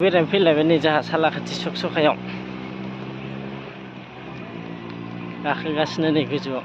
बेरायनो फैलायबाय नै जोंहा सालाखाथि सखायाव गाखोगासिनो नै गोजौआव।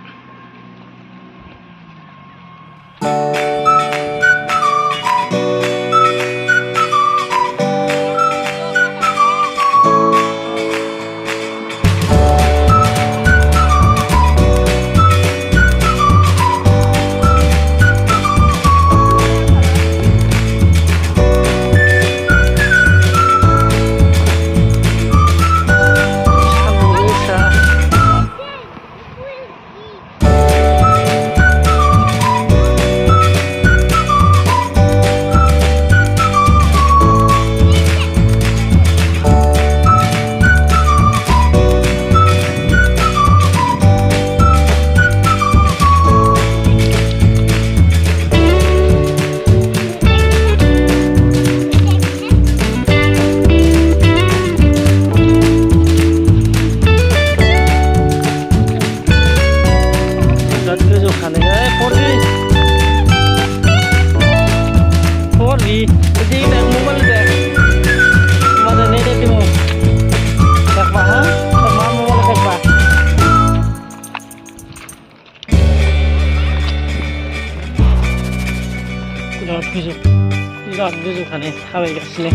बिराद गोजौखाने थाबायगासिनो।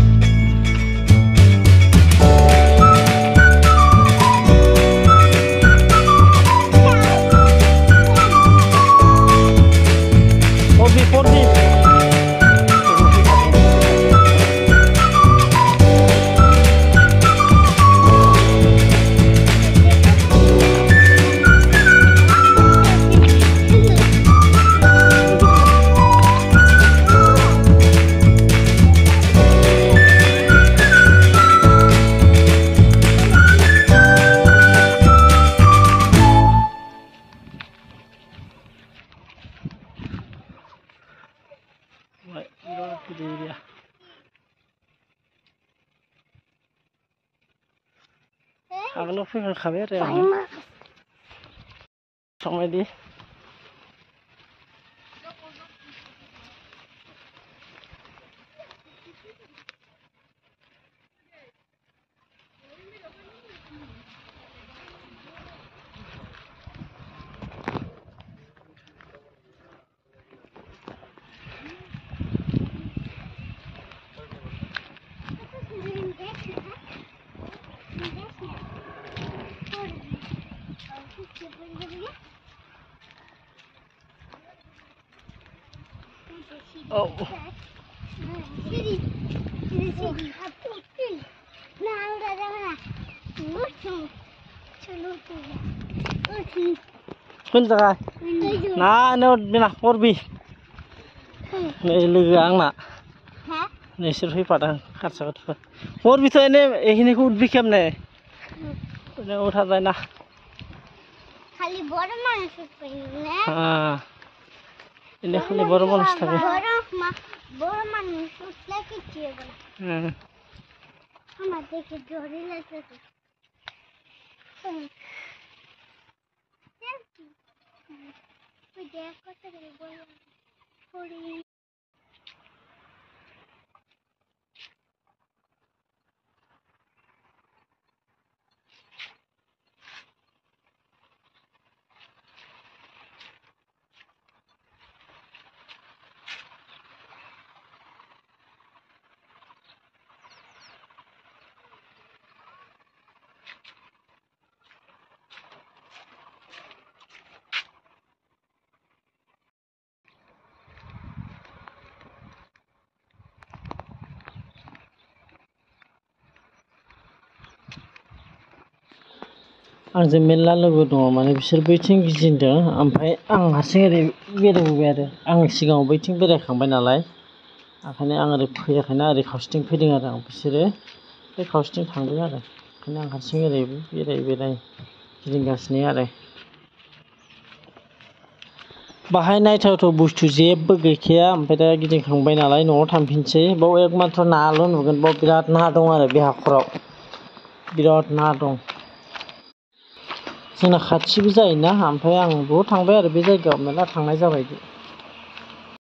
आगोलाव फैखांखाबाय आरो आं संबायदि Kun jaga? Nah, ini Morbi. Ini logo आंना नोंसोर फैफादों खारसाखौ Morbi tuh ini ku bikin nih. Ini udah जायना खाली बड़ मानुष पहिने ini खाली बड़ मानुष থাকে बड़ मानुष লাগে কি বলে আমার দেখে জোরে লাগছে ওই দেখ কত বড় পড়ি आंजों मेरला लोगो दङ माने बिसोर बैथिं गिदिंदों ओमफ्राय आं हारसिं ओरै बेरायबोबाय आरो आं सिगाङाव बैथिं बेरायखांबाय नालाय ओंखायनो आं ओरै फैयाखैना ओरै खावसेथिं फैदों आरो आं बिसोरो बे खावसेथिं थांदों आरो ओंखायनो आं हारसिं ओरै बेराय गिदिंगासिनो आरो बाहाय नायथावथाव बुस्थु जेबो गैखाया ओमफ्राय दा गिदिंखांबाय नालाय न'आव थांफिनसै बाव एकमात्र नाल' नुगोन बाव बिराद ना दं आरो बे हाखराव बिराद ना दं जोंना खाथिबो जायोना ओमफ्राय आं बहुत थांबाय आरो बे जायगायाव मेरला थांनाय जाबाय